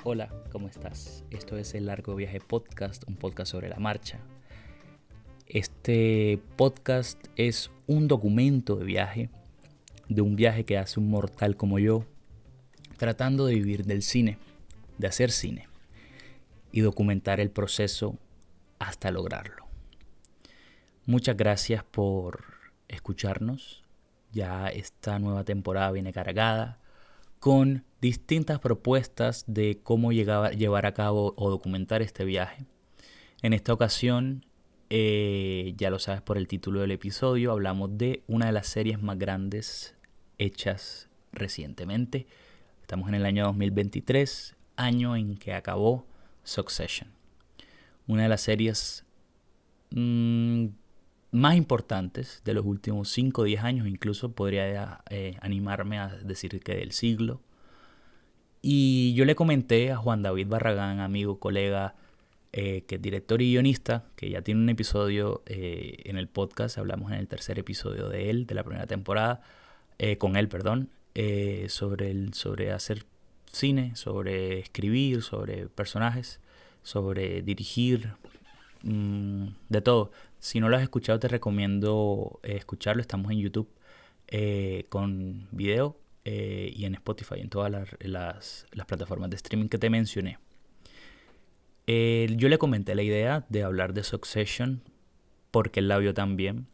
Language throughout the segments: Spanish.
Hola, ¿cómo estás? Esto es el Largo Viaje Podcast, un podcast sobre la marcha. Este podcast es un documento de un viaje que hace un mortal como yo, tratando de vivir del cine, de hacer cine y documentar el proceso hasta lograrlo. Muchas gracias por escucharnos. Ya esta nueva temporada viene cargada con distintas propuestas de cómo llevar a cabo o documentar este viaje. En esta ocasión, ya lo sabes por el título del episodio, hablamos de una de las series más grandes hechas recientemente. Estamos en el año 2023, año en que acabó Succession. Una de las series más importantes de los últimos 5 o 10 años, incluso podría animarme a decir que del siglo. Y yo le comenté a Juan David Barragán, amigo, colega, que es director y guionista, que ya tiene un episodio en el podcast, hablamos en el tercer episodio de él, de la primera temporada, sobre hacer cine, sobre escribir, sobre personajes, sobre dirigir, de todo. Si no lo has escuchado, te recomiendo escucharlo. Estamos en YouTube con video y en Spotify, en todas las plataformas de streaming que te mencioné. Yo le comenté la idea de hablar de Succession porque él la vio también.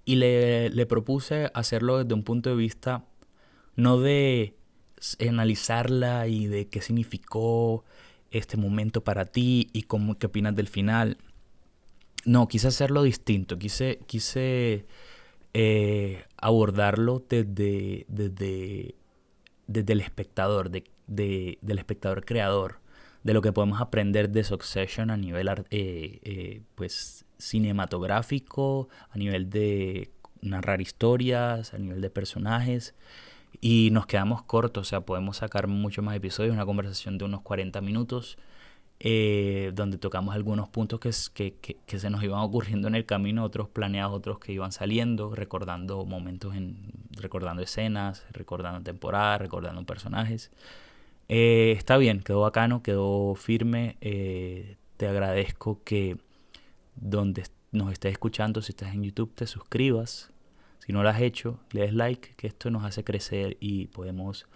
Y le propuse hacerlo desde un punto de vista no de analizarla y de qué significó este momento para ti y qué opinas del final. No, quise hacerlo distinto. Quise abordarlo desde el espectador, del espectador creador, de lo que podemos aprender de Succession a nivel pues cinematográfico, a nivel de narrar historias, a nivel de personajes. Y nos quedamos cortos, o sea, podemos sacar mucho más episodios, una conversación de unos 40 minutos, donde tocamos algunos puntos que se nos iban ocurriendo en el camino, otros planeados, otros que iban saliendo, recordando momentos, recordando escenas, recordando temporadas, recordando personajes. Está bien, quedó bacano, quedó firme. Te agradezco que donde nos estés escuchando, si estás en YouTube, te suscribas. Si no lo has hecho, le des like, que esto nos hace crecer y podemos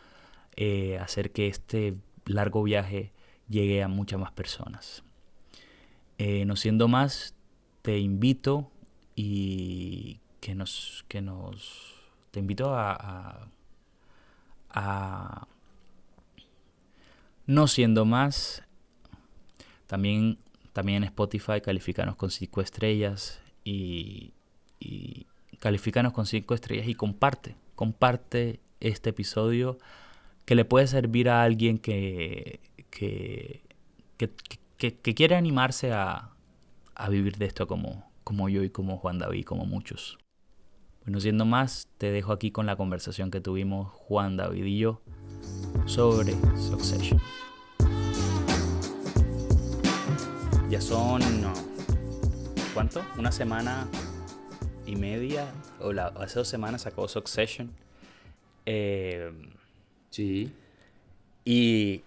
hacer que este largo viaje llegue a muchas más personas. No siendo más, te invito y te invito a no siendo más, también en Spotify califícanos con 5 estrellas y califícanos con 5 estrellas y comparte este episodio que le puede servir a alguien que quiere animarse a vivir de esto como yo y como Juan David, como muchos. Bueno, siendo más, te dejo aquí con la conversación que tuvimos Juan David y yo sobre Succession. Ya son, no, ¿cuánto? Una semana y media, hace 2 semanas sacó Succession. Sí, Y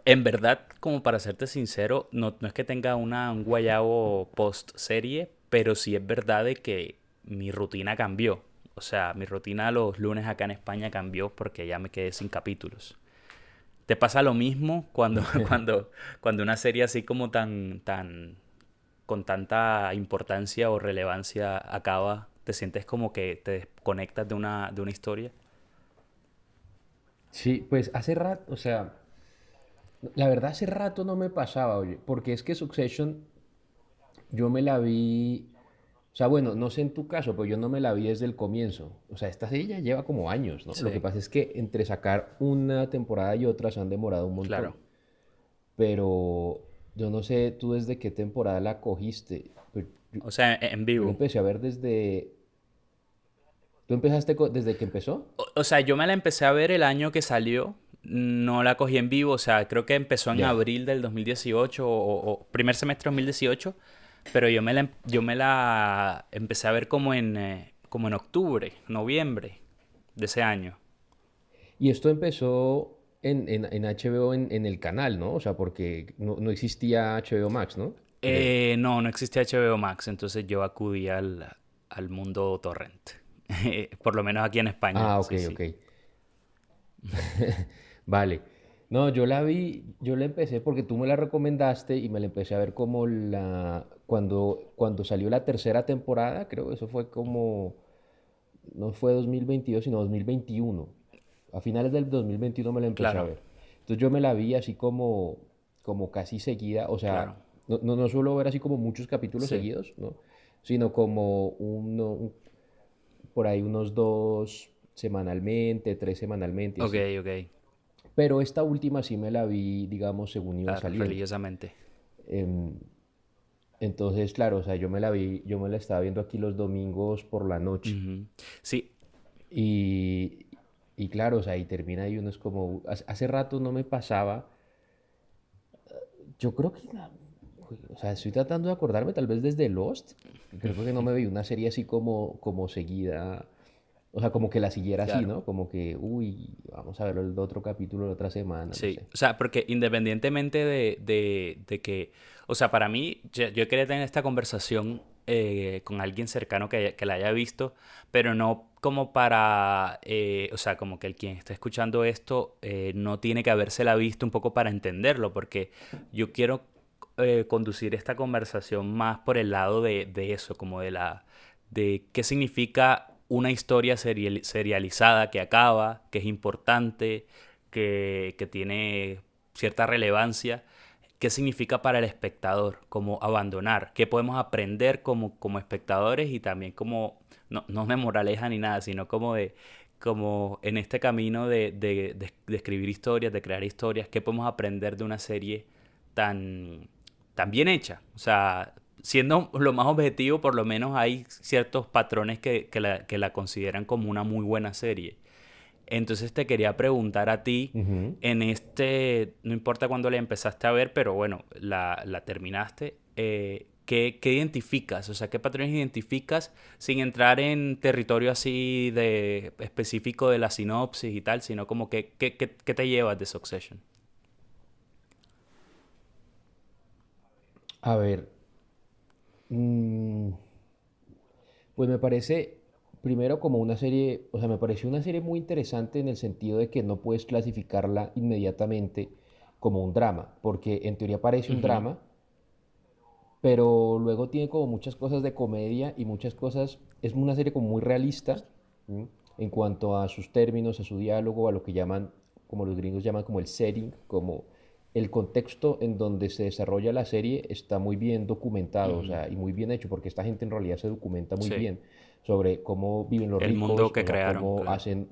en verdad, como para serte sincero, no es que tenga un guayabo post-serie, pero sí es verdad de que mi rutina cambió. O sea, mi rutina los lunes acá en España cambió porque ya me quedé sin capítulos. ¿Te pasa lo mismo cuando una serie así como con tanta importancia o relevancia acaba? ¿Te sientes como que te desconectas de una historia? sí, pues hace rato, o sea, la verdad hace rato no me pasaba, oye, porque es que Succession yo me la vi, o sea, bueno, no sé en tu caso, pero yo no me la vi desde el comienzo. O sea, esta serie ya lleva como años, ¿no? Lo que Sí, pasa es que entre sacar una temporada y otra se han demorado un montón. claro. Pero yo no sé tú desde qué temporada la cogiste. Pues O sea, en yo la vivo. empecé a ver desde... ¿Tú empezaste desde que empezó? O sea, yo me la empecé a ver el año que salió. No la cogí en vivo. O sea, creo que empezó en Ya. abril del 2018 o primer semestre 2018. Pero yo me la empecé a ver como en octubre, noviembre de ese año. Y esto empezó en HBO en el canal, ¿no? O sea, porque no existía HBO Max, ¿no? Creo. No, no existía HBO Max, entonces yo acudí al mundo torrent. Por lo menos aquí en España, Ah, ok, sí, ok. sí. Vale. No, yo la vi, yo la empecé porque tú me la recomendaste y me la empecé a ver como cuando salió la tercera temporada, creo que eso fue como, no fue 2022, sino 2021. A finales del 2021 me la empecé a Claro, ver. Entonces yo me la vi así como casi seguida, o sea, claro. no suelo ver así como muchos capítulos Sí. seguidos, ¿no? Sino como por ahí unos dos semanalmente, tres semanalmente, Ok, así. ok. Pero esta última sí me la vi, digamos, según iba Claro, saliendo. religiosamente. Em, entonces, claro, o sea, yo me la estaba viendo aquí los domingos por la noche. Ujú. Sí, Y, y claro, o sea, y termina y uno es como, hace rato no me pasaba. Yo creo que, o sea, estoy tratando de acordarme, tal vez desde Lost. Creo que no me vi una serie así como seguida, o sea, como que la siguiera así, claro. ¿no? Como que, uy, vamos a ver el otro capítulo la otra semana, no Sí, sé. o sea, porque independientemente de que, o sea, para mí, yo quería tener esta conversación con alguien cercano que la haya visto, pero no como para, o sea, como que el quien está escuchando esto no tiene que habérsela visto un poco para entenderlo, porque yo quiero conducir esta conversación más por el lado de eso, como de qué significa una historia serializada que acaba, que es importante, que tiene cierta relevancia. ¿Qué significa para el espectador? Como abandonar. ¿Qué podemos aprender como espectadores y también como, no de moraleja ni nada, sino como en este camino de escribir historias, de crear historias? ¿Qué podemos aprender de una serie tan, tan bien hecha? O sea, siendo lo más objetivo, por lo menos hay ciertos patrones que la consideran como una muy buena serie. Entonces te quería preguntar a ti, Ujú. en no importa cuándo la empezaste a ver, pero bueno, la terminaste, ¿qué identificas? O sea, ¿qué patrones identificas sin entrar en territorio así de específico de la sinopsis y tal, sino como que, ¿qué te llevas de Succession? A ver, mm, pues me parece, primero como una serie, o sea, me pareció una serie muy interesante en el sentido de que no puedes clasificarla inmediatamente como un drama, porque en teoría parece un Ujú. drama, pero luego tiene como muchas cosas de comedia y muchas cosas, es una serie como muy realista, ¿m? En cuanto a sus términos, a su diálogo, a lo que llaman, como los gringos llaman como el setting, como el contexto en donde se desarrolla la serie está muy bien documentado, o Ujú. sea, y muy bien hecho, porque esta gente en realidad se documenta muy Sí, bien sobre cómo viven los el mundo ricos, que o sea, crearon, cómo claro. hacen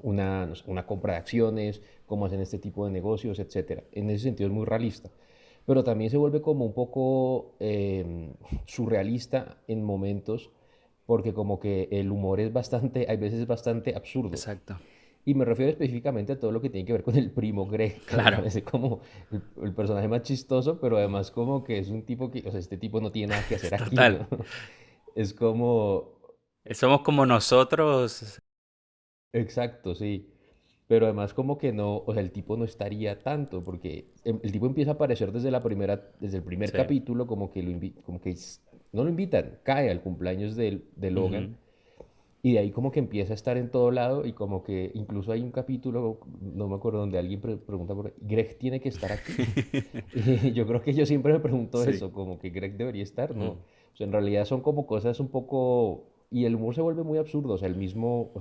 no sé, una compra de acciones, cómo hacen este tipo de negocios, etcétera. En ese sentido es muy realista. Pero también se vuelve como un poco surrealista en momentos, porque como que el humor es bastante, hay veces es bastante absurdo. Exacto. Y me refiero específicamente a todo lo que tiene que ver con el primo Greg, que me Claro, parece como el personaje más chistoso, pero además como que es un tipo que, o sea, este tipo no tiene nada que hacer aquí, total. ¿no? Es como, Somos como nosotros. exacto, sí. Pero además como que no, o sea, el tipo no estaría tanto, porque el tipo empieza a aparecer desde el primer Sí. capítulo, como que no lo invitan, cae al cumpleaños de Logan, Ujú. y de ahí como que empieza a estar en todo lado, y como que incluso hay un capítulo, no me acuerdo, donde alguien pregunta por, ¿Greg tiene que estar aquí? Y yo creo que yo siempre me pregunto Sí. eso, como que Greg debería estar, ¿no? Ujú. O sea, en realidad son como cosas un poco... Y el humor se vuelve muy absurdo, el mismo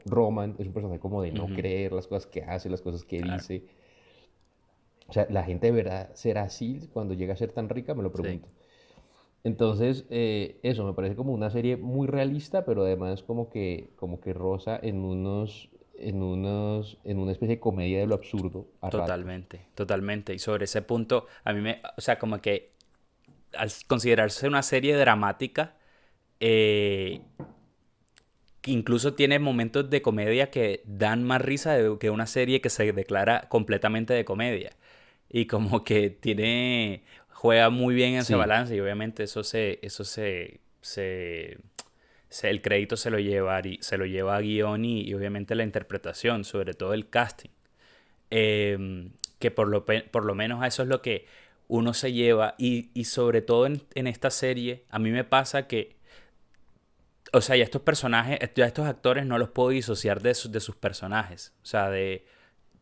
Roman es un personaje como de no Ujú. creer las cosas que hace, las cosas que Claro, dice. O sea, ¿la gente de verdad será así cuando llega a ser tan rica? Me lo sí. pregunto. Entonces, eso, me parece como una serie muy realista, pero además como que roza en una especie de comedia de lo absurdo a ratos. Totalmente, totalmente. Y sobre ese punto, a mí o sea, como que al considerarse una serie dramática, eh, que incluso tiene momentos de comedia que dan más risa que una serie que se declara completamente de comedia. Y como que juega muy bien ese Sí, balance y obviamente eso se el crédito se lo lleva a guión y obviamente la interpretación, sobre todo el casting. Que por lo menos a eso es lo que uno se lleva. Y sobre todo en esta serie, a mí me pasa que, o sea, ya estos personajes, ya estos actores no los puedo disociar de sus personajes. O sea,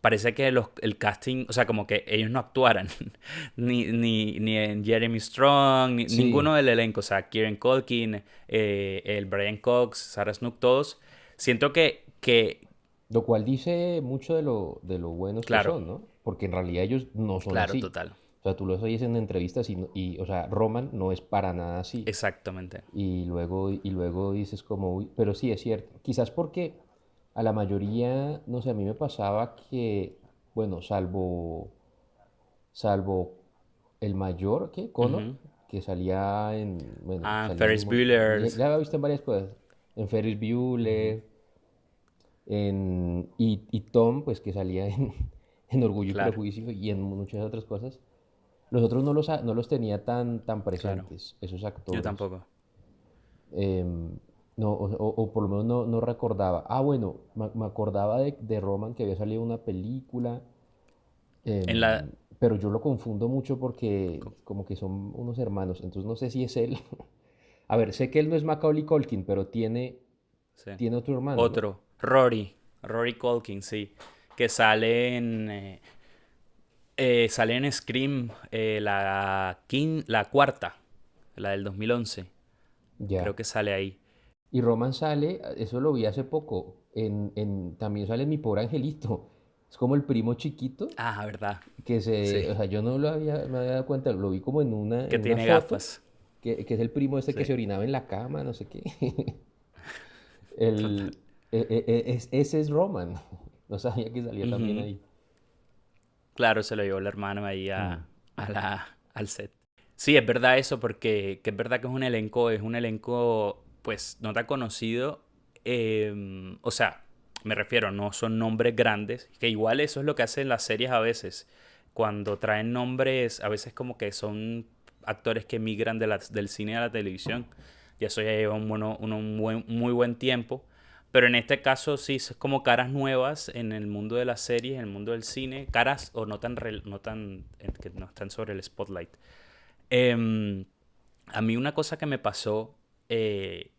parece que el casting, o sea, como que ellos no actuaran. Ni en Jeremy Strong, ninguno Sí, del elenco. O sea, Kieran Culkin, el Brian Cox, Sarah Snook, todos. Siento que lo cual dice mucho de lo buenos que claro, son, ¿no? Porque en realidad ellos no son claro, así. total. O sea, tú los oyes en entrevistas o sea, Roman no es para nada así. Exactamente. Y luego dices como, "Uy", pero sí es cierto. Quizás porque a la mayoría, no sé, a mí me pasaba que, bueno, salvo el mayor, ¿qué? Connor, Ujú. que salía en, bueno, Ah, salía en un Ferris montón, ya, Bueller's. ya lo he visto en varias cosas, en Ferris Ujú. Bueller, y Tom, pues que salía en Orgullo y Claro, Prejuicio y en muchas otras cosas. Los otros no los tenía tan claro. presentes, esos Yo actores. tampoco. No, o por lo menos no recordaba. Ah, bueno, me acordaba de Roman que había salido una película, En la... pero yo lo confundo mucho porque como que son unos hermanos, entonces no sé si es él. A ver, sé que él no es Macaulay Culkin, pero Sí. tiene otro hermano, ¿no? Otro. Rory. Rory Culkin, sí. Que sale en Scream, la cuarta. La del 2011. Ya. Creo que sale ahí. Y Roman sale, eso lo vi hace poco, también sale en Mi Pobre Angelito. Es como el primo chiquito Ah, verdad. que Sí. o sea, yo no me había dado cuenta, lo vi como Que en una tiene foto, gafas. que es el primo este que Sí. se orinaba en la cama, no sé qué. Total. Ese es Roman. No sabía que salía también Ujú. ahí. Claro, se lo llevó el hermano ahí Mm. al set. Sí, es verdad eso, porque que es verdad que es un elenco, pues, no tan conocido. O sea, me refiero, no son nombres grandes, que igual eso es lo que hacen las series a veces. Cuando traen nombres, a veces como que son actores que migran del cine a la televisión. Y eso ya lleva muy buen tiempo. Pero en este caso sí, es como caras nuevas en el mundo de las series, en el mundo del cine, caras o que no están sobre el spotlight. Em, a mí una cosa que me pasó,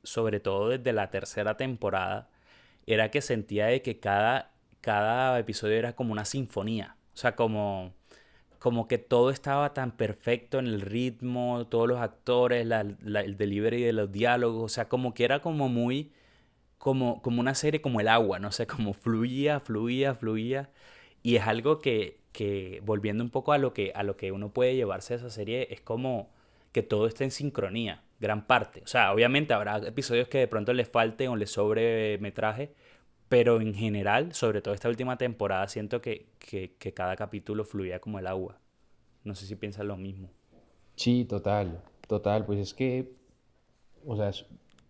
sobre todo desde la tercera temporada, era que sentía de que cada episodio era como una sinfonía. O sea, como que todo estaba tan perfecto en el ritmo, todos los actores, el delivery de los diálogos, o sea, como que era como muy como una serie como el agua, no sé, como fluía. Y es algo que volviendo un poco a lo que uno puede llevarse de esa serie, es como que todo está en sincronía, gran parte. O sea, obviamente habrá episodios que de pronto les falten o les sobre metraje, pero en general, sobre todo esta última temporada, siento que cada capítulo fluía como el agua. No sé si piensan lo mismo. Sí, total. Pues es que, o sea,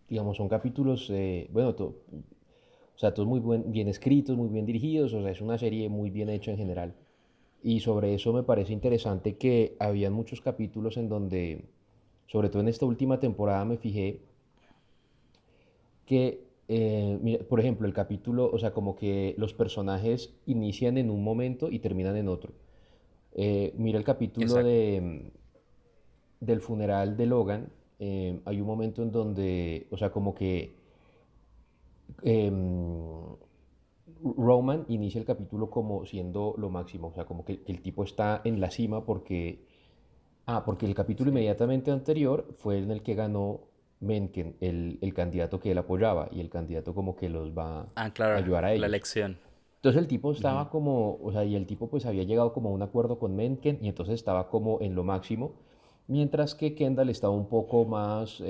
digamos, son capítulos, bueno, o sea, todos bien escritos, muy bien dirigidos, o sea, es una serie muy bien hecha en general. Y sobre eso me parece interesante que habían muchos capítulos en donde, sobre todo en esta última temporada, me fijé que, mira, por ejemplo, el capítulo, o sea, como que los personajes inician en un momento y terminan en otro. Mira el capítulo Exacto. del funeral de Logan. Hay un momento en donde, o sea, como que em, Roman inicia el capítulo como siendo lo máximo, o sea, como que el tipo está en la cima porque el capítulo Sí. inmediatamente anterior fue en el que ganó Mencken, el candidato que él apoyaba, y el candidato como que los va a Ah, claro, ayudar a la ellos. elección. Entonces el tipo Ujú. estaba como, o sea, y el tipo pues había llegado como a un acuerdo con Mencken y entonces estaba como en lo máximo, mientras que Kendall estaba un poco más,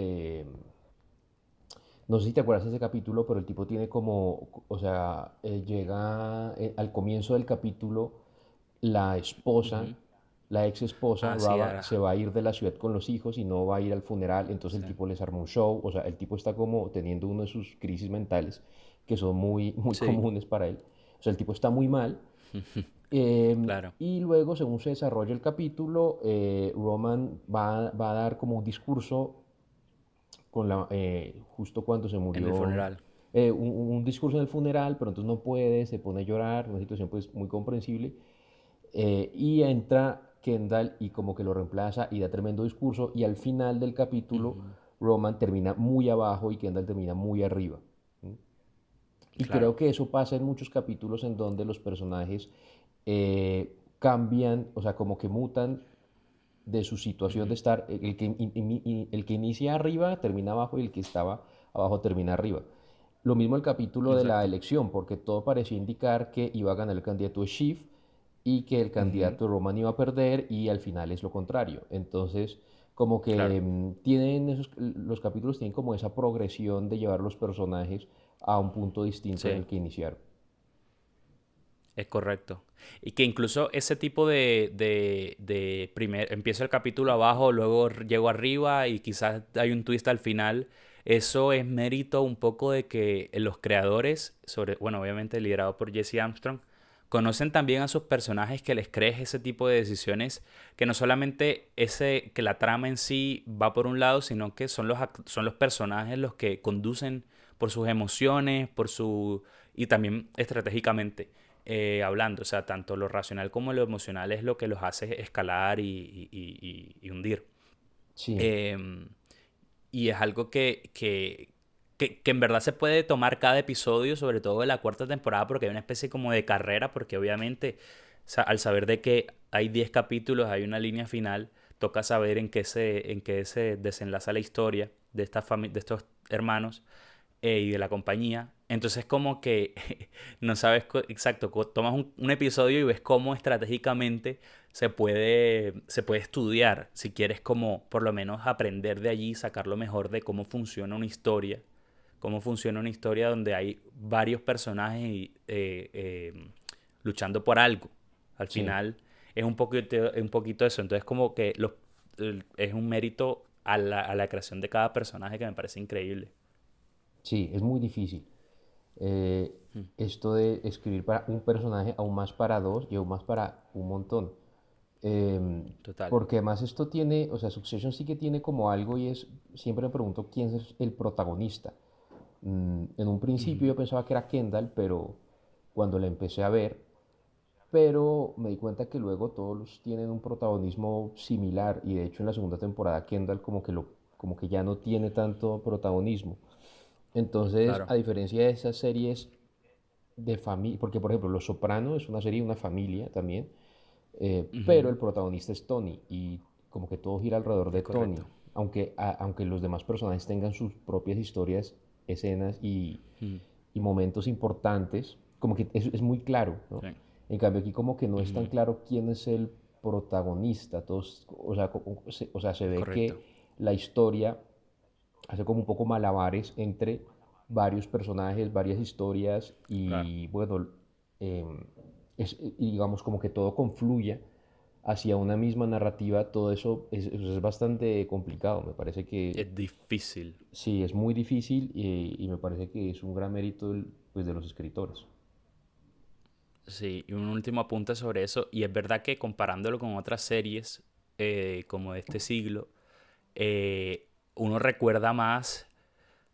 no sé si te acuerdas de ese capítulo, pero el tipo tiene como, o sea, llega al comienzo del capítulo, la esposa, Ujú. la ex esposa, Ah, sí, Rava, se va a ir de la ciudad con los hijos y no va a ir al funeral, entonces el sí. tipo les arma un show, o sea, el tipo está como teniendo uno de sus crisis mentales que son muy Sí, comunes para él. O sea, el tipo está muy mal. claro. Y luego, según se desarrolla el capítulo, Roman va a dar como un discurso justo cuando se En el murió, funeral. un discurso en el funeral, pero entonces no puede, se pone a llorar, una situación pues muy comprensible, y entra Kendall y como que lo reemplaza y da tremendo discurso, y al final del capítulo Ujú. Roman termina muy abajo y Kendall termina muy arriba. ¿Sí? Y creo Claro. que eso pasa en muchos capítulos en donde los personajes cambian, o sea, como que mutan de su situación de Ujú. estar, el que inicia arriba termina abajo y el que estaba abajo termina arriba. Lo mismo el capítulo de la Exacto. elección, porque todo parecía indicar que iba a ganar el candidato Schiff y que el Ujú. candidato Roman iba a perder y al final es lo contrario. Entonces, como que Claro. tienen los capítulos tienen como esa progresión de llevar los personajes a un punto distinto en Sí. el que iniciaron. Es correcto. Y que incluso ese tipo de primer, empiezo el capítulo abajo, luego llego arriba y quizás hay un twist al final. Eso es mérito un poco de que los creadores, sobre, bueno, obviamente liderado por Jesse Armstrong, conocen también a sus personajes que les crees ese tipo de decisiones, que no solamente que la trama en sí va por un lado, sino que son los personajes los que conducen por sus emociones, y también estratégicamente hablando. O sea, tanto lo racional como lo emocional es lo que los hace escalar y hundir. Sí, Eh, y es algo que en verdad se puede tomar cada episodio, sobre todo en la cuarta temporada, porque hay una especie como de carrera, porque obviamente al saber de que hay 10 capítulos, hay una línea final, toca saber en qué se desenlaza la historia de, de estos hermanos y de la compañía. Entonces como que no sabes exacto, tomas un episodio y ves cómo estratégicamente se puede estudiar, si quieres como por lo menos aprender de allí, sacar lo mejor de cómo funciona una historia donde hay varios personajes luchando por algo. Al sí, final es un poquito eso, entonces como que es un mérito a la creación de cada personaje que me parece increíble. sí, es muy difícil. eh, Esto de escribir para un personaje, aún más para dos y aún más para un montón. Total. Porque además esto tiene, o sea, Succession sí que tiene como algo y es, siempre me pregunto quién es el protagonista. En un principio Ujú. yo pensaba que era Kendall, pero cuando la empecé a ver, pero me di cuenta que luego todos tienen un protagonismo similar y de hecho en la segunda temporada Kendall como que ya no tiene tanto protagonismo. Entonces, Claro. a diferencia de esas series de familia, porque por ejemplo Los Soprano es una serie de una familia también, pero Ujú. el protagonista es Tony y como que todo gira alrededor de Es Tony, correcto. aunque los demás personajes tengan sus propias historias, escenas Ujú. y momentos importantes, como que es muy claro, ¿no? Sí. En cambio aquí como que no es tan Ujú. claro quién es el protagonista, todos, o sea, se Es ve correcto. que la historia hace como un poco malabares entre varios personajes, varias historias Claro. y bueno, em, y digamos como que todo confluya hacia una misma narrativa, todo eso es bastante complicado. Me parece que Es difícil. sí, es muy difícil y me parece que es un gran mérito pues, de los escritores. Sí, y un último apunte sobre eso. Y es verdad que comparándolo con otras series como de este siglo, uno recuerda más.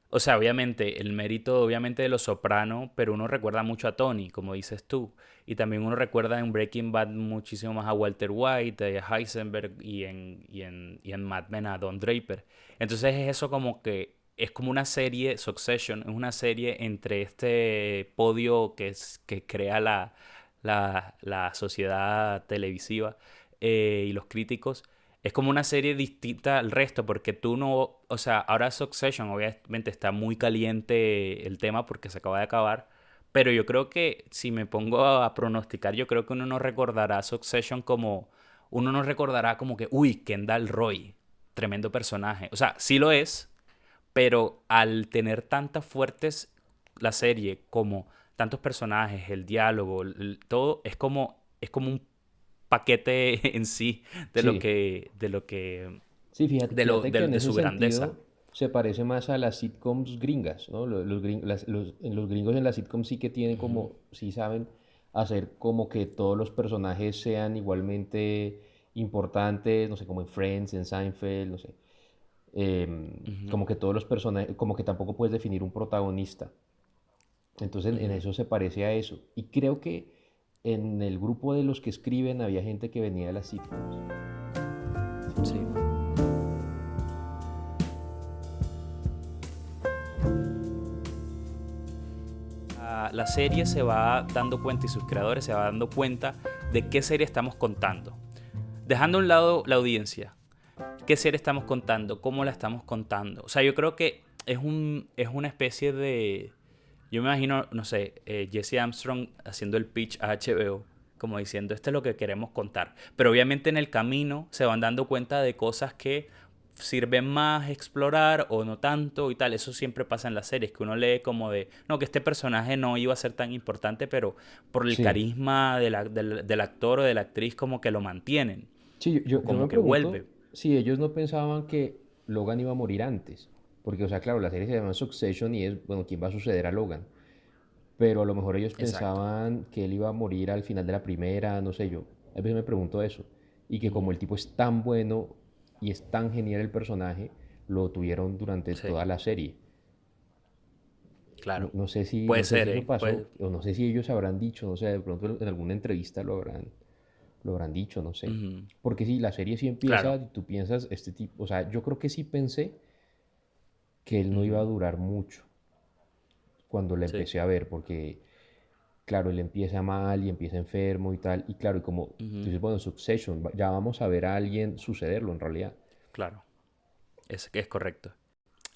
O sea, obviamente, el mérito obviamente de Los Soprano, pero uno recuerda mucho a Tony, como dices tú. Y también uno recuerda en Breaking Bad muchísimo más a Walter White, a Heisenberg y en Mad Men a Don Draper. Entonces es eso como que es como una serie, Succession, es una serie entre este podio que crea la sociedad televisiva y los críticos, es como una serie distinta al resto, porque tú no, o sea, ahora Succession obviamente está muy caliente el tema porque se acaba de acabar, pero yo creo que si me pongo a pronosticar, yo creo que uno no recordará Succession como, uno no recordará como que, uy, Kendall Roy, tremendo personaje. O sea, sí lo es, pero al tener tantas fuertes la serie como tantos personajes, el diálogo, todo es como un paquete en sí Sí, de lo que, sí, fíjate que en de ese su grandeza. sentido se parece más a las sitcoms gringas, ¿no? Los gringos en las sitcoms sí que tienen Ujú. como, sí saben hacer como que todos los personajes sean igualmente importantes, no sé, como en Friends, en Seinfeld, no sé. Ujú, como que todos los personajes, como que tampoco puedes definir un protagonista. Entonces en ujú. eso se parece a eso. Y creo que en el grupo de los que escriben había gente que venía de las sitcoms. Sí. La serie se va dando cuenta y sus creadores se van dando cuenta de qué serie estamos contando. Dejando a un lado la audiencia, qué serie estamos contando, cómo la estamos contando. O sea, yo creo que es una especie de... Yo me imagino, no sé, Jesse Armstrong haciendo el pitch a HBO, como diciendo, esto es lo que queremos contar. Pero obviamente en el camino se van dando cuenta de cosas que sirven más explorar o no tanto y tal. Eso siempre pasa en las series, que uno lee como de, no, que este personaje no iba a ser tan importante, pero por el Sí, carisma del actor o de la actriz como que lo mantienen, sí, o yo me como que pregunto vuelve. si ellos no pensaban que Logan iba a morir antes. Porque, o sea, claro, la serie se llama Succession y es, bueno, ¿quién va a suceder a Logan? Pero a lo mejor ellos Exacto. pensaban que él iba a morir al final de la primera, no sé yo. A veces me pregunto eso. Y que como Ujú. el tipo es tan bueno y es tan genial el personaje, lo tuvieron durante Sí, toda la serie. No, claro. no Puede sé si ser, eso ¿eh? pasó, o no sé si ellos habrán dicho, no sé, de pronto en alguna entrevista lo habrán dicho, no sé. Ujú. Porque si la serie sí empieza, Claro. y tú piensas, este tipo, o sea, yo creo que sí pensé que él no iba a Ujú. durar mucho cuando la Sí. empecé a ver, porque claro, él empieza mal y empieza enfermo y tal. Y claro, y como tú Ujú. dices, bueno, Succession, ya vamos a ver a alguien sucederlo en realidad. Claro. Es correcto.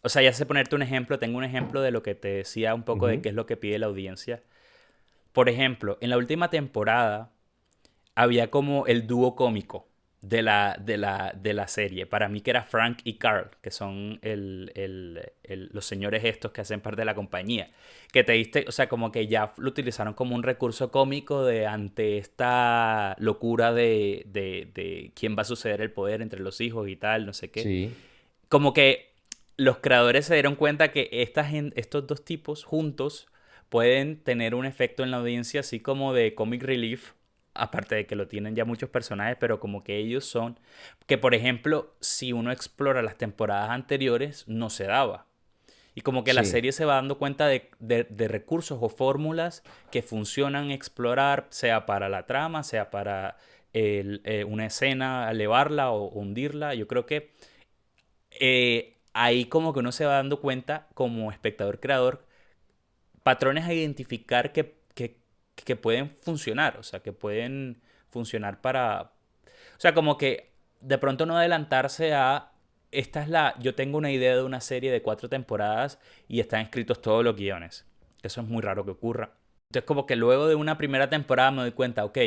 O sea, ya sé ponerte un ejemplo. Tengo un ejemplo de lo que te decía un poco de Ujú. qué es lo que pide la audiencia. Por ejemplo, en la última temporada había como el dúo cómico de la serie. Para mí que era Frank y Carl, que son los señores estos que hacen parte de la compañía. Que te diste, o sea, como que ya lo utilizaron como un recurso cómico de ante esta locura de quién va a suceder el poder entre los hijos y tal, no sé qué. Sí, Como que los creadores se dieron cuenta que estos dos tipos juntos pueden tener un efecto en la audiencia así como de comic relief, aparte de que lo tienen ya muchos personajes, pero como que ellos son, que por ejemplo, si uno explora las temporadas anteriores, no se daba. Y como que la sí, serie se va dando cuenta de recursos o fórmulas que funcionan explorar, sea para la trama, sea para una escena, elevarla o hundirla. Yo creo que ahí como que uno se va dando cuenta como espectador creador, patrones a identificar que pueden funcionar, o sea, que pueden funcionar para... O sea, como que de pronto no adelantarse a... Esta es la... Yo tengo una idea de una serie de 4 temporadas y están escritos todos los guiones. Eso es muy raro que ocurra. Entonces como que luego de una primera temporada me doy cuenta, ok,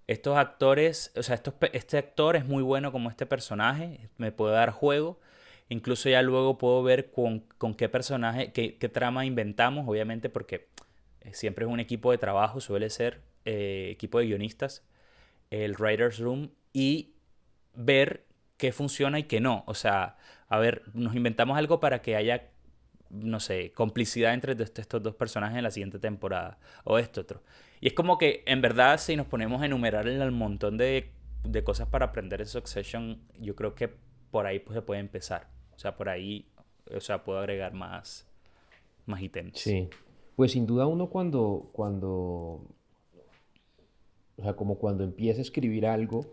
estos actores, o sea, este actor es muy bueno como este personaje, me puede dar juego. Incluso ya luego puedo ver con qué personaje, qué trama inventamos, obviamente, porque siempre es un equipo de trabajo, suele ser equipo de guionistas, el Writers Room, y ver qué funciona y qué no. O sea, a ver, nos inventamos algo para que haya, no sé, complicidad entre estos dos personajes en la siguiente temporada, o esto otro. Y es como que, en verdad, si nos ponemos a enumerar el montón de cosas para aprender en Succession, yo creo que por ahí pues, se puede empezar. O sea, por ahí, o sea, puedo agregar más ítems. sí. Pues sin duda uno o sea, como cuando empieza a escribir algo,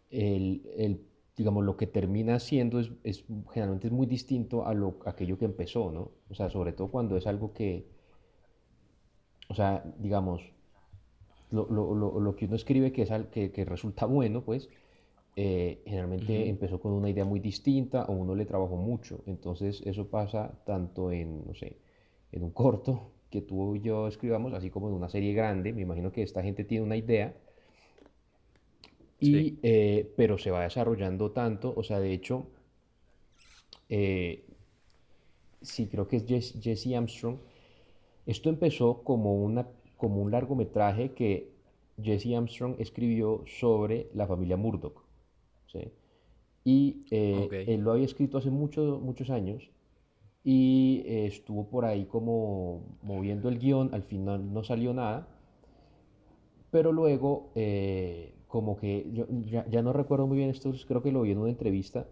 digamos, lo que termina siendo generalmente es muy distinto a aquello que empezó, ¿no? O sea, sobre todo cuando es algo que, o sea, digamos, lo que uno escribe que resulta bueno, pues, generalmente Ujú. empezó con una idea muy distinta o uno le trabajó mucho. Entonces eso pasa tanto en, no sé, en un corto que tú y yo escribamos, así como en una serie grande. Me imagino que esta gente tiene una idea, Sí. pero se va desarrollando tanto. O sea, de hecho, eh, sí, creo que es Jesse Armstrong. Esto empezó como un largometraje que Jesse Armstrong escribió sobre la familia Murdoch. ¿Sí? Y Ok. él lo había escrito hace muchos años y estuvo por ahí como moviendo el guión, al final no salió nada, pero luego como que ya no recuerdo muy bien esto, creo que lo vi en una entrevista,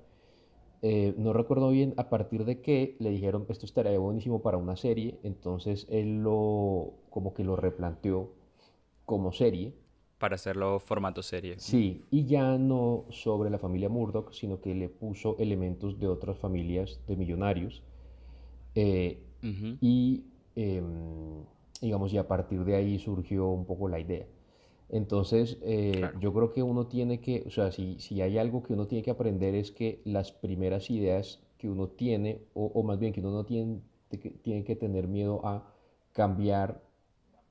No recuerdo bien a partir de qué le dijeron esto estaría buenísimo para una serie, entonces él lo como que lo replanteó como serie. Para hacerlo formato serie. Sí, y ya no sobre la familia Murdoch, sino que le puso elementos de otras familias de millonarios. eh, Ujú, y digamos, y a partir de ahí surgió un poco la idea. Entonces, claro. yo creo que uno tiene que, o sea, si hay algo que uno tiene que aprender es que las primeras ideas que uno tiene, o más bien que uno no tiene que tener miedo a cambiar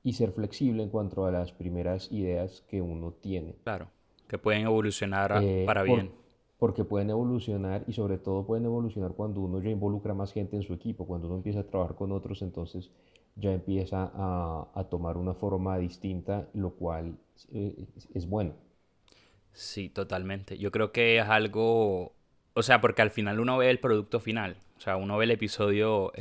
y ser flexible en cuanto a las primeras ideas que uno tiene. Claro. Que pueden evolucionar eh, para bien. por- Porque pueden evolucionar y sobre todo pueden evolucionar cuando uno ya involucra más gente en su equipo, cuando uno empieza a trabajar con otros, entonces ya empieza a tomar una forma distinta, lo cual es bueno. Sí, totalmente. Yo creo que es algo, o sea, porque al final uno ve el producto final, o sea, uno ve el episodio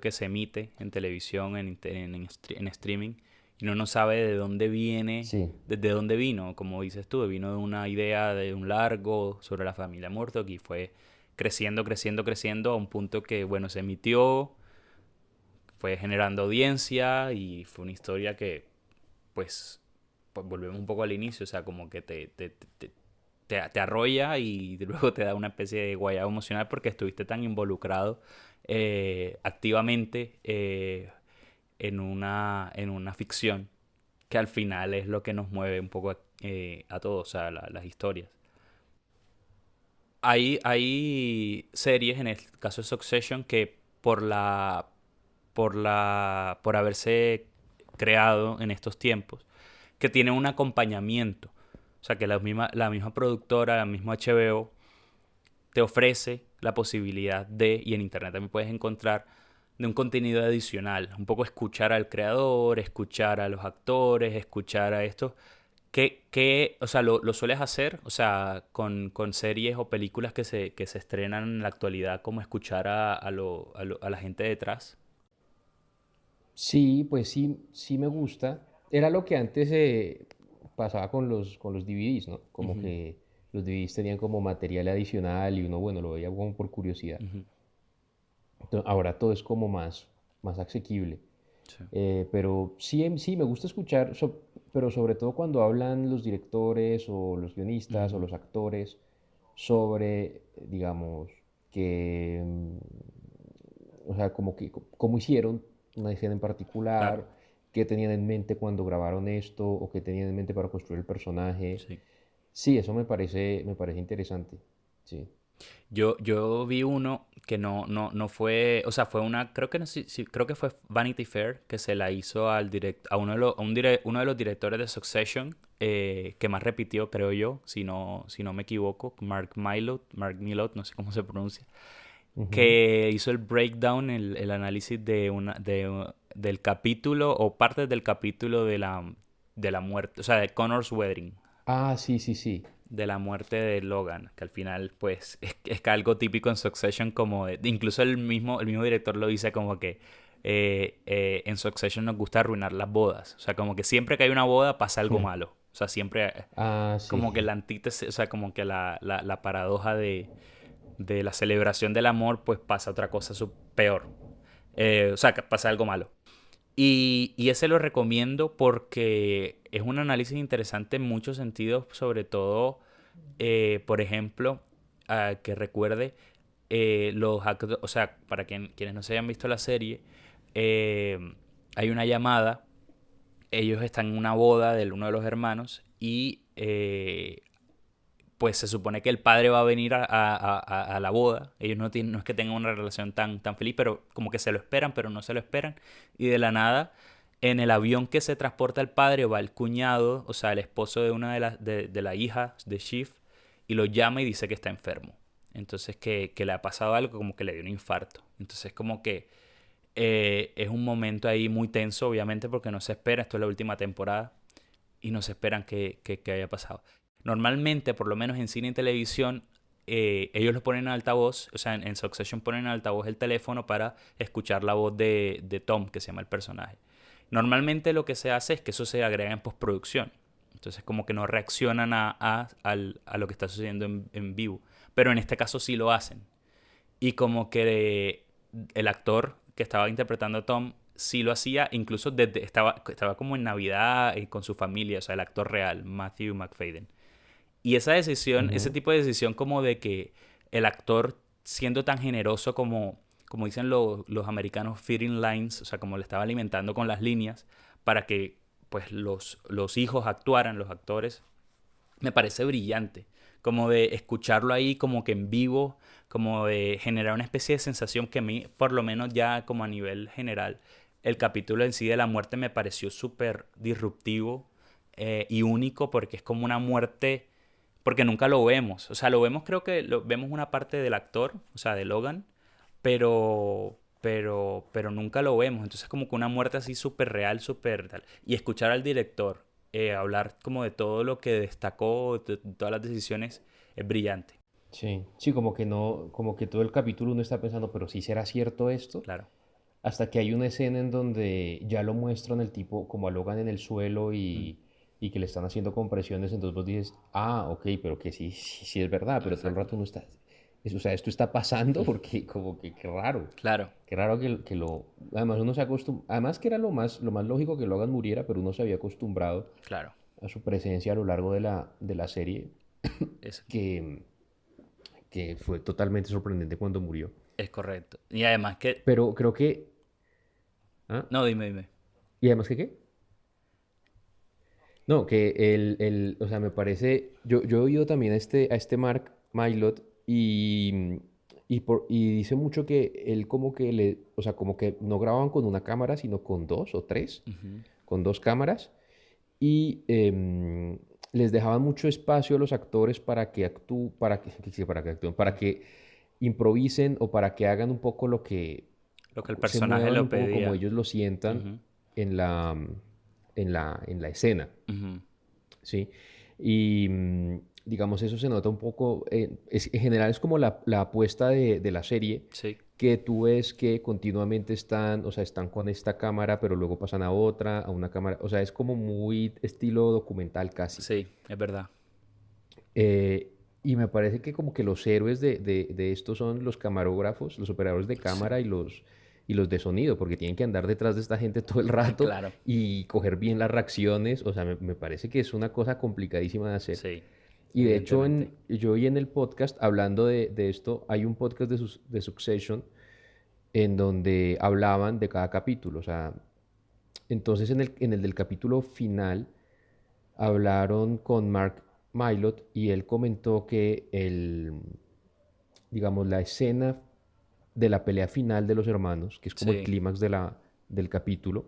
que se emite en televisión, en streaming, y uno no sabe de dónde viene, Sí, desde dónde vino, como dices tú, vino de una idea de un largo sobre la familia Murdoch y fue creciendo, creciendo, creciendo a un punto que, bueno, se emitió, fue generando audiencia y fue una historia que, pues, pues volvemos un poco al inicio, o sea, como que te arrolla y luego te da una especie de guayabo emocional porque estuviste tan involucrado activamente en una ficción que al final es lo que nos mueve un poco a todos, o sea, las historias. Hay series, en el caso de Succession, que por haberse creado en estos tiempos, que tienen un acompañamiento. O sea, que la misma productora, la misma HBO, te ofrece la posibilidad de, y en internet también puedes encontrar, de un contenido adicional. Un poco escuchar al creador, escuchar a los actores, escuchar a esto. O sea, lo sueles hacer? O sea, con series o películas que se estrenan en la actualidad, como escuchar a la gente detrás. sí, pues sí, sí me gusta. Era lo que antes pasaba con los DVDs, ¿no? Como Ujú, que los DVDs tenían como material adicional y uno, bueno, lo veía como por curiosidad. ujú, Ahora todo es como más asequible. sí, Pero sí, sí, me gusta escuchar, pero sobre todo cuando hablan los directores o los guionistas o ujú, los actores sobre, digamos, que, o sea, como que, cómo hicieron una escena en claro, particular, qué tenían en mente cuando grabaron esto o qué tenían en mente para construir el personaje. sí. Sí, eso me parece interesante. Sí. Yo vi uno que no fue, o sea, fue una, creo que no sé, creo que fue Vanity Fair que se la hizo a uno de uno de los directores de Succession, que más repitió, creo yo, si no me equivoco, Mark Milot, no sé cómo se pronuncia, Ujú. que hizo el breakdown, el análisis del capítulo o partes del capítulo de la muerte, o sea, de Connor's Wedding, Ah, sí, sí, sí. de la muerte de Logan, que al final pues es que algo típico en Succession como incluso el mismo director lo dice como que en Succession nos gusta arruinar las bodas, o sea, como que siempre que hay una boda pasa algo malo, o sea, siempre Ah, sí. como que la antítesis, o sea, como que la paradoja de la celebración del amor pues pasa otra cosa peor, o sea, que pasa algo malo. Y ese lo recomiendo porque es un análisis interesante en muchos sentidos, sobre todo, por ejemplo, que recuerde o sea, para quienes no se hayan visto la serie, eh, hay una llamada, ellos están en una boda de uno de los hermanos y pues se supone que el padre va a venir a la boda. Ellos no es que tengan una relación tan feliz, pero como que se lo esperan, pero no se lo esperan. Y de la nada, en el avión que se transporta el padre va el cuñado, o sea, el esposo de una de la hija de Shiv, y lo llama y dice que está enfermo. Entonces que le ha pasado algo, como que le dio un infarto. Entonces como que es un momento ahí muy tenso, obviamente, porque no se espera, esto es la última temporada, y no se esperan que haya pasado. Normalmente, por lo menos en cine y televisión, ellos lo ponen en altavoz, o sea, en Succession ponen en altavoz el teléfono para escuchar la voz de Tom, que se llama el personaje. Normalmente lo que se hace es que eso se agrega en postproducción. Entonces como que no reaccionan a lo que está sucediendo en vivo. Pero en este caso sí lo hacen. Y como que el actor que estaba interpretando a Tom sí lo hacía, incluso estaba como en Navidad con su familia, o sea, el actor real, Matthew McFadden. Y esa decisión, ese Ujú. tipo de decisión como de que el actor siendo tan generoso como dicen los americanos, feeding lines, o sea, como le estaba alimentando con las líneas para que pues los hijos actuaran, los actores, me parece brillante. Como de escucharlo ahí como que en vivo, como de generar una especie de sensación que a mí, por lo menos ya como a nivel general, el capítulo en sí de la muerte me pareció súper disruptivo y único porque es como una muerte, porque nunca lo vemos. O sea, lo vemos, creo que vemos una parte del actor, o sea, de Logan, pero nunca lo vemos. Entonces como que una muerte así súper real, súper tal. Y escuchar al director hablar como de todo lo que destacó, de todas las decisiones, es brillante. Sí, sí, como que no, como que todo el capítulo uno está pensando, pero sí será cierto esto, Claro. hasta que hay una escena en donde ya lo muestran el tipo como a Logan en el suelo Mm, y que le están haciendo compresiones, entonces vos dices, ah, ok, pero que sí, sí, sí es verdad, pero todo el exacto. rato uno está, o sea, esto está pasando Mm, porque como que claro, qué raro que lo, además uno se acostumbra, además que era lo más lógico que Logan muriera, pero uno se había acostumbrado claro. a su presencia a lo largo de la serie, Es, que, que fue totalmente sorprendente cuando murió. es correcto. Y además que... Pero creo que... ¿Ah? No, dime, dime. ¿Y además que qué? No, que o sea, me parece, yo he oído también a este Mark Mylod y dice mucho que él como que o sea, como que no grababan con una cámara, sino con dos o tres, Ujú. con dos cámaras, y les dejaban mucho espacio a los actores para que sí, para que actúen, para que improvisen o para que hagan un poco Lo que el se personaje muevan lo un poco como pedía. ellos lo sientan Ujú, en en la escena, ujú. ¿sí? Y digamos, eso se nota un poco, en general es como la apuesta de la serie, Sí, que tú ves que continuamente están, o sea, están con esta cámara, pero luego pasan a otra, a una cámara, o sea, es como muy estilo documental casi. sí, es verdad. Eh, y me parece que como que los héroes de esto son los camarógrafos, los operadores de Sí, cámara y los de sonido, porque tienen que andar detrás de esta gente todo el rato claro. y coger bien las reacciones. O sea, me parece que es una cosa complicadísima de hacer. Sí, Y de hecho, evidentemente. yo oí en el podcast, hablando de esto, hay un podcast de Succession en donde hablaban de cada capítulo. O sea, entonces en el del capítulo final hablaron con Mark Mylod y él comentó que digamos, la escena de la pelea final de los hermanos, que es como el Sí, clímax del capítulo,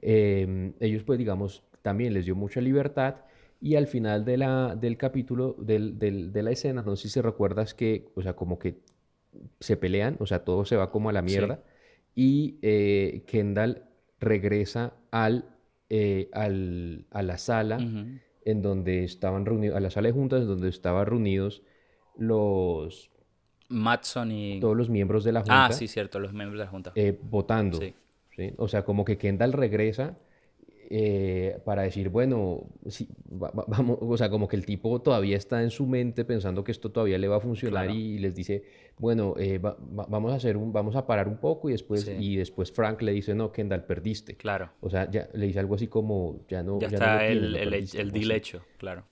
ellos pues digamos también les dio mucha libertad y al final del capítulo, de la escena, no sé si se recuerdas que, o sea, como que se pelean, o sea, todo se va como a la sí. mierda y Kendall regresa a la sala Ujú. en donde estaban reunidos, a la sala de juntas en donde estaban reunidos los, Matson y... todos los miembros de la Ah, junta sí, cierto, los miembros de la Junta. votando, Sí, ¿sí? O sea, como que Kendall regresa para decir, bueno, sí, vamos, o sea, como que el tipo todavía está en su mente pensando que esto todavía le va a funcionar claro. y les dice, bueno, vamos a vamos a parar un poco Sí, y después Frank le dice, no, Kendall, perdiste. claro. O sea, ya, le dice algo así como, Ya ya no lo está tienes, lo perdiste, el algo deal así. hecho, claro.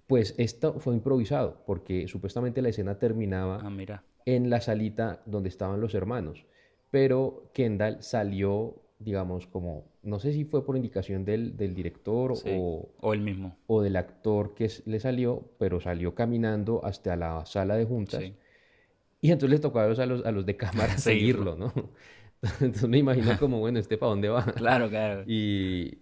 Pues esto fue improvisado, porque supuestamente la escena terminaba Ah, mira. en la salita donde estaban los hermanos, pero Kendall salió, digamos, como, no sé si fue por indicación del director Sí. O el mismo. o del actor que le salió, pero salió caminando hasta la sala de juntas Sí. y entonces les tocó a los de cámara Seguirlo. seguirlo, ¿no? Entonces me imagino como, bueno, ¿este para dónde va? Claro, claro. Y,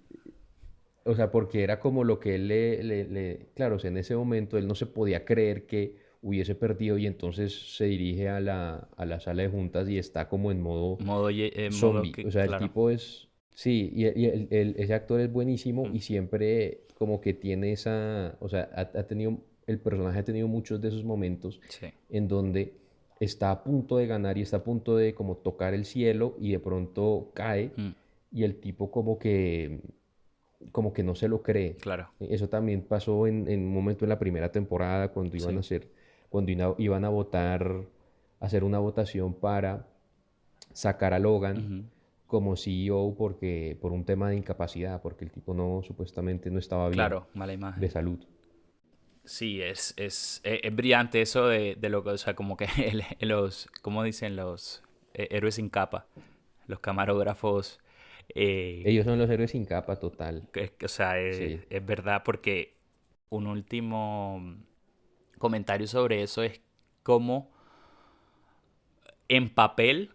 o sea, porque era como lo que él claro, o sea, en ese momento él no se podía creer que hubiese perdido y entonces se dirige a la sala de juntas y está como en modo Modo zombie. que, O sea, el claro. tipo es, sí, ese actor es buenísimo Mm, y siempre como que tiene esa, o sea, ha tenido, el personaje ha tenido muchos de esos momentos sí. en donde está a punto de ganar y está a punto de como tocar el cielo y de pronto cae Mm, y el tipo como que no se lo cree. claro. Eso también pasó en un momento en la primera temporada cuando iban a Sí. hacer, cuando iban a votar hacer una votación para sacar a Logan Ujú. como CEO por un tema de incapacidad, porque el tipo no, supuestamente no estaba bien Claro, mala de imagen. salud. Sí, es brillante eso de lo que, o sea, como que los, ¿cómo dicen? Los héroes sin capa, los camarógrafos, eh, Ellos son los héroes sin capa total. o sea, Sí. es verdad porque un último comentario sobre eso es cómo en papel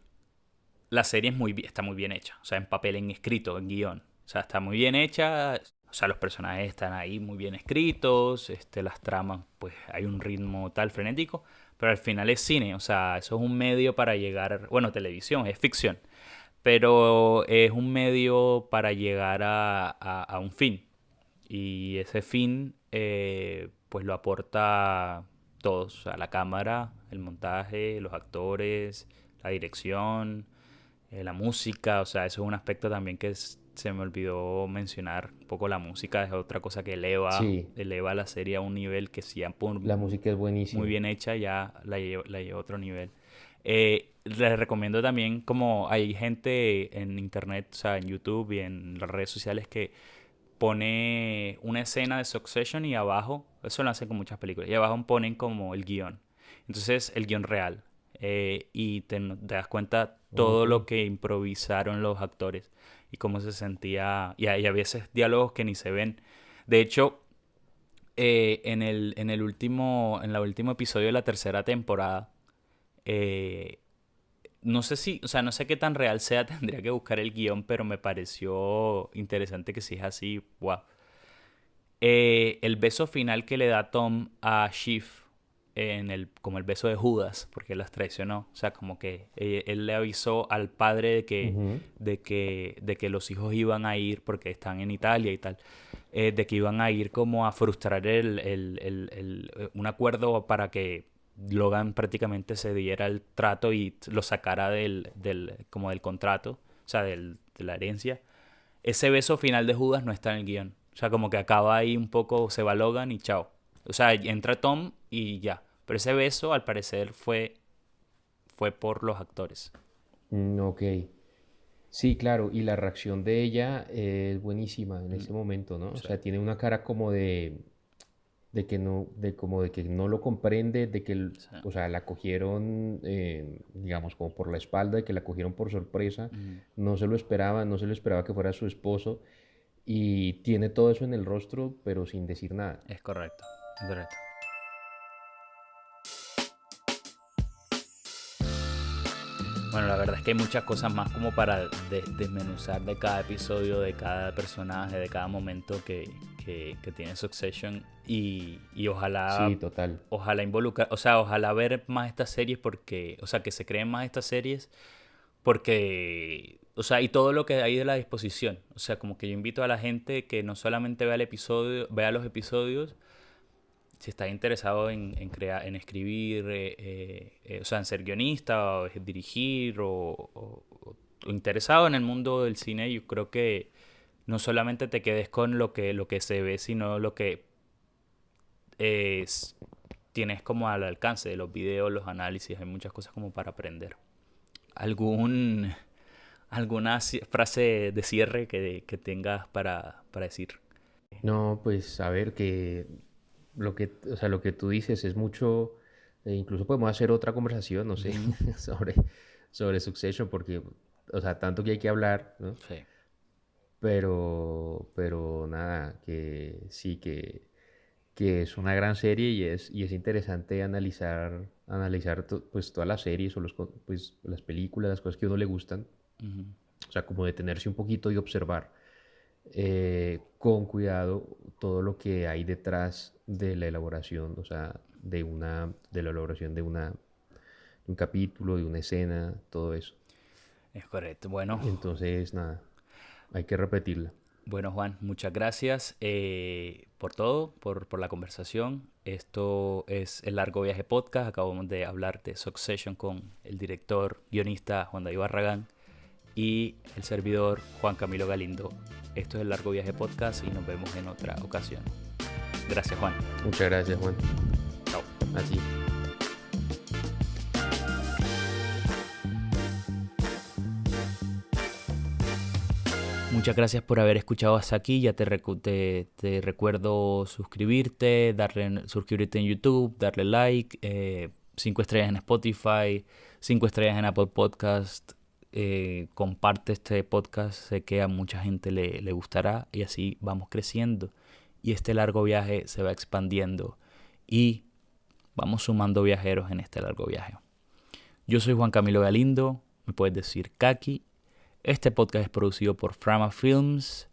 la serie está muy bien hecha. O sea, en papel, en escrito, en guión. O sea, está muy bien hecha. O sea, los personajes están ahí muy bien escritos. Las tramas, pues hay un ritmo tal frenético. Pero al final es cine. O sea, eso es un medio para llegar. Bueno, televisión, es ficción. Pero es un medio para llegar a un fin. Y ese fin, pues lo aporta todos. O sea, la cámara, el montaje, los actores, la dirección, la música. O sea, eso es un aspecto también que se me olvidó mencionar. Un poco la música es otra cosa que Sí, eleva la serie a un nivel que si ya por la música es muy buenísima. bien hecha ya la lleva a otro nivel. Les recomiendo también como hay gente en internet, o sea, en YouTube y en las redes sociales que pone una escena de Succession y abajo, eso lo hacen con muchas películas, y abajo ponen como el guión. Entonces, el guión real. Y te das cuenta todo Ok. lo que improvisaron los actores y cómo se sentía. Y a veces diálogos que ni se ven. De hecho, en el último episodio de la tercera temporada, eh, no sé si, o sea, no sé qué tan real sea, tendría que buscar el guión, pero me pareció interesante que si es así, wow. El beso final que le da Tom a Shiv como el beso de Judas, porque las traicionó. O sea, como que él le avisó al padre Ujú. de que los hijos iban a ir, porque están en Italia y tal, de que iban a ir como a frustrar un acuerdo para que Logan prácticamente se diera el trato y lo sacara como del contrato, o sea, de la herencia. Ese beso final de Judas no está en el guión. O sea, como que acaba ahí un poco, se va Logan y chao. O sea, entra Tom y ya. Pero ese beso, al parecer, fue por los actores. Ok. Sí, claro, y la reacción de ella es buenísima en Mm, ese momento, ¿no? o O sea, sea, tiene una cara como de que no, como de que no lo comprende, o sea, o sea, la cogieron, digamos, como por la espalda, de que la cogieron por sorpresa, mm, no se lo esperaba, no se lo esperaba que fuera su esposo, y tiene todo eso en el rostro, pero sin decir nada. es correcto. Es correcto. Bueno, la verdad es que hay muchas cosas más como para desmenuzar de cada episodio, de cada personaje, de cada momento que tiene Succession. Y Sí, ojalá, total. ojalá involucrar, o sea, ojalá ver más estas series porque, o sea, que se creen más estas series porque, o sea, y todo lo que hay de la disposición. O sea, como que yo invito a la gente que no solamente vea el episodio, vea los episodios, si está interesado en crear, en escribir, o sea, en ser guionista o dirigir o interesado en el mundo del cine, yo creo que no solamente te quedes con lo que se ve, sino lo que es, tienes como al alcance de los videos, los análisis, hay muchas cosas como para aprender. ¿Algún, alguna frase de cierre que tengas para decir? No, pues a ver que o sea, lo que tú dices es mucho, incluso podemos hacer otra conversación, no sé, Ujú. sobre, sobre Succession, porque, o sea, tanto que hay que hablar, ¿no? Sí, Pero nada, que es una gran serie y es interesante analizar pues todas las series o pues, las películas, las cosas que a uno le gustan, ujú, o sea, como detenerse un poquito y observar con cuidado todo lo que hay detrás de la elaboración, o sea, de la elaboración de un capítulo, de una escena, todo eso. es correcto. Bueno, Entonces, nada, hay que repetirla. bueno, Juan, muchas gracias por todo, por la conversación. Esto es El Largo Viaje Podcast. Acabamos de hablar de Succession con el director, guionista Juan David Barragán y el servidor Juan Camilo Galindo. Esto es El Largo Viaje Podcast y nos vemos en otra ocasión. Gracias, Juan. Muchas gracias, Juan. Chao. Así. Muchas gracias por haber escuchado hasta aquí. Ya te recuerdo suscribirte, suscribirte en YouTube, darle like, 5 estrellas en Spotify, 5 estrellas en Apple Podcast. Comparte este podcast, sé que a mucha gente le gustará y así vamos creciendo. Y este largo viaje se va expandiendo y vamos sumando viajeros en este largo viaje. Yo soy Juan Camilo Galindo, me puedes decir Kaki. Este podcast es producido por Frama Films,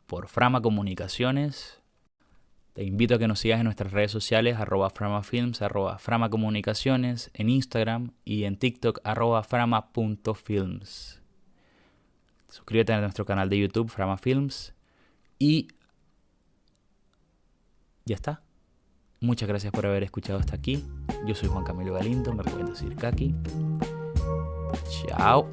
por Frama Comunicaciones. Te invito a que nos sigas en nuestras redes sociales, @framafilms, @framacomunicaciones, en Instagram y en TikTok, @frama.films. Suscríbete a nuestro canal de YouTube, Frama Films. Y ya está. Muchas gracias por haber escuchado hasta aquí. Yo soy Juan Camilo Galindo, me pueden decir Kaki. Chao.